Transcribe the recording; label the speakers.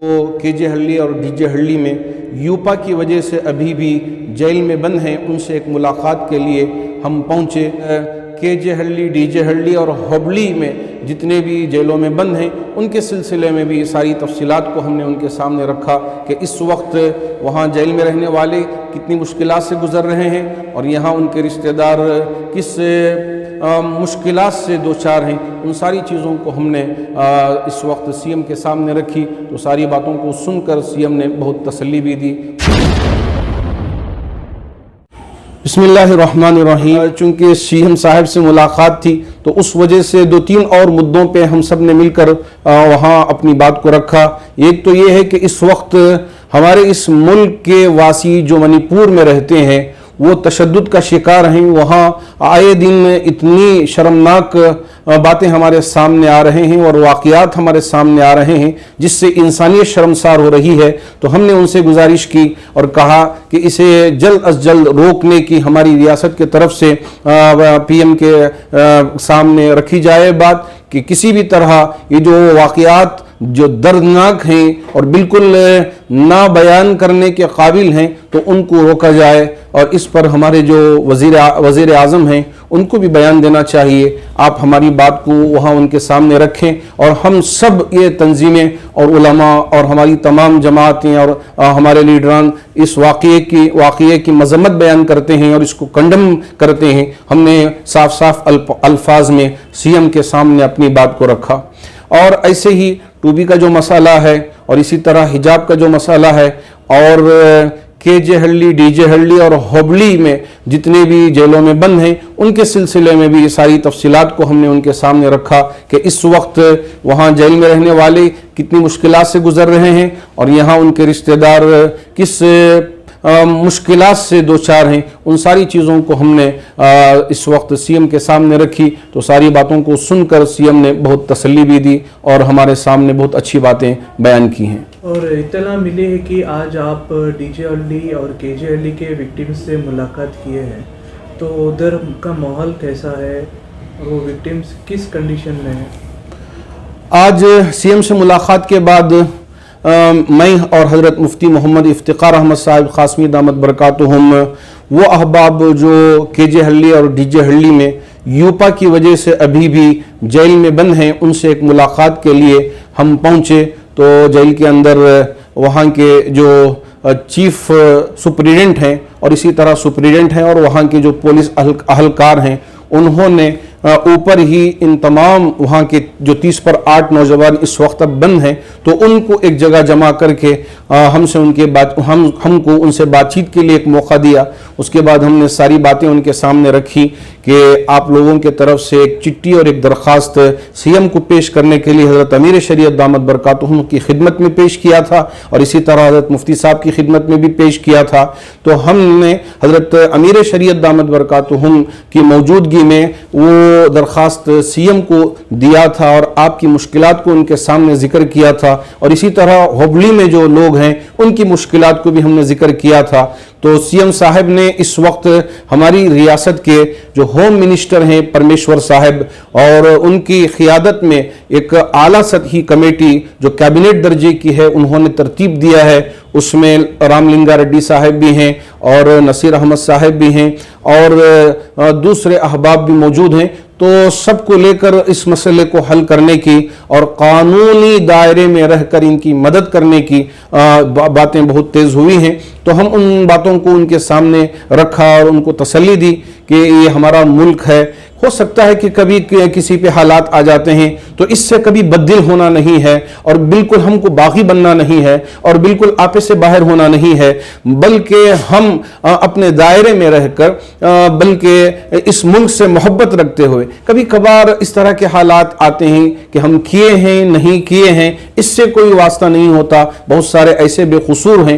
Speaker 1: KJ ہلی اور DJ ہلی میں یوپا کی وجہ سے ابھی بھی جیل میں بند ہیں، ان سے ایک ملاقات کے لیے ہم پہنچے۔ KJ ہلی، DJ ہلی اور ہوبلی میں جتنے بھی جیلوں میں بند ہیں ان کے سلسلے میں بھی ساری تفصیلات کو ہم نے ان کے سامنے رکھا کہ اس وقت وہاں جیل میں رہنے والے کتنی مشکلات سے گزر رہے ہیں اور یہاں ان کے رشتہ دار کس مشکلات سے دوچار ہیں۔ ان ساری چیزوں کو ہم نے اس وقت CM کے سامنے رکھی تو ساری باتوں کو سن کر CM نے بہت تسلی بھی دی۔ بسم اللہ الرحمن الرحیم۔ چونکہ CM صاحب سے ملاقات تھی تو اس وجہ سے 2-3 اور مدوں پہ ہم سب نے مل کر وہاں اپنی بات کو رکھا۔ ایک تو یہ ہے کہ اس وقت ہمارے اس ملک کے واسی جو منی پور میں رہتے ہیں وہ تشدد کا شکار ہیں، وہاں آئے دن اتنی شرمناک باتیں ہمارے سامنے آ رہے ہیں اور واقعات ہمارے سامنے آ رہے ہیں جس سے انسانیت شرمسار ہو رہی ہے۔ تو ہم نے ان سے گزارش کی اور کہا کہ اسے جلد از جلد روکنے کی ہماری ریاست کے طرف سے PM کے سامنے رکھی جائے بات کہ کسی بھی طرح یہ جو واقعات جو دردناک ہیں اور بالکل نہ بیان کرنے کے قابل ہیں تو ان کو روکا جائے، اور اس پر ہمارے جو وزیر اعظم ہیں ان کو بھی بیان دینا چاہیے۔ آپ ہماری بات کو وہاں ان کے سامنے رکھیں اور ہم سب یہ تنظیمیں اور علماء اور ہماری تمام جماعتیں اور ہمارے لیڈران اس واقعے کی مذمت بیان کرتے ہیں اور اس کو کنڈم کرتے ہیں۔ ہم نے صاف صاف الفاظ میں CM کے سامنے اپنی بات کو رکھا، اور ایسے ہی 2B کا جو مسئلہ ہے اور اسی طرح حجاب کا جو مسئلہ ہے اور KJ ہلی، DJ ہلی اور ہوبلی میں جتنے بھی جیلوں میں بند ہیں ان کے سلسلے میں بھی ساری تفصیلات کو ہم نے ان کے سامنے رکھا کہ اس وقت وہاں جیل میں رہنے والے کتنی مشکلات سے گزر رہے ہیں اور یہاں ان کے رشتہ دار کس مشکلات سے دوچار ہیں۔ ان ساری چیزوں کو ہم نے اس وقت CM کے سامنے رکھی تو ساری باتوں کو سن کر CM نے بہت تسلی بھی دی اور ہمارے سامنے بہت اچھی باتیں بیان کی ہیں۔
Speaker 2: اور اطلاع ملی ہے کہ آج آپ DJ ہلی اور KJ ہلی کے وکٹمز سے ملاقات کیے ہیں، تو ادھر کا ماحول کیسا ہے اور وہ وکٹمز کس کنڈیشن میں ہیں؟
Speaker 1: آج CM سے ملاقات کے بعد میں اور حضرت مفتی محمد افتخار احمد صاحب قاسمی دامت برکاتہم وہ احباب جو KJ ہلی اور DJ ہلی میں یوپا کی وجہ سے ابھی بھی جیل میں بند ہیں ان سے ایک ملاقات کے لیے ہم پہنچے۔ تو جیل کے اندر وہاں کے جو چیف سپریڈنٹ ہیں اور اسی طرح سپریڈنٹ ہیں اور وہاں کے جو پولیس اہلکار ہیں انہوں نے اوپر ہی ان تمام وہاں کے جو 30 پر 8 نوجوان اس وقت اب بند ہیں تو ان کو ایک جگہ جمع کر کے ہم کو ان سے بات چیت کے لیے ایک موقع دیا۔ اس کے بعد ہم نے ساری باتیں ان کے سامنے رکھی کہ آپ لوگوں کے طرف سے ایک چٹھی اور ایک درخواست CM کو پیش کرنے کے لیے حضرت امیر شریعت دامت برکاتہم کی خدمت میں پیش کیا تھا اور اسی طرح حضرت مفتی صاحب کی خدمت میں بھی پیش کیا تھا۔ تو ہم نے حضرت امیر شریعت دامت برکاتہم کی موجودگی میں وہ درخواست CM کو دیا تھا اور آپ کی مشکلات کو ان کے سامنے ذکر کیا تھا، اور اسی طرح ہوبلی میں جو لوگ ہیں ان کی مشکلات کو بھی ہم نے ذکر کیا تھا۔ تو CM صاحب نے اس وقت ہماری ریاست کے جو ہوم منسٹر ہیں پرمیشور صاحب اور ان کی قیادت میں ایک اعلیٰ سطحی کمیٹی جو کابینٹ درجے کی ہے انہوں نے ترتیب دیا ہے۔ اس میں رام لنگا ریڈی صاحب بھی ہیں اور نصیر احمد صاحب بھی ہیں اور دوسرے احباب بھی موجود ہیں۔ تو سب کو لے کر اس مسئلے کو حل کرنے کی اور قانونی دائرے میں رہ کر ان کی مدد کرنے کی باتیں بہت تیز ہوئی ہیں۔ تو ہم ان باتوں کو ان کے سامنے رکھا اور ان کو تسلی دی کہ یہ ہمارا ملک ہے، ہو سکتا ہے کہ کبھی کسی پہ حالات آ جاتے ہیں تو اس سے کبھی بددل ہونا نہیں ہے اور بالکل ہم کو باغی بننا نہیں ہے اور بالکل آپے سے باہر ہونا نہیں ہے، بلکہ ہم اپنے دائرے میں رہ کر بلکہ اس ملک سے محبت رکھتے ہوئے کبھی کبھار اس طرح کے حالات آتے ہیں کہ ہم کیے ہیں نہیں کیے ہیں اس سے کوئی واسطہ نہیں ہوتا۔ بہت سارے ایسے بے قصور ہیں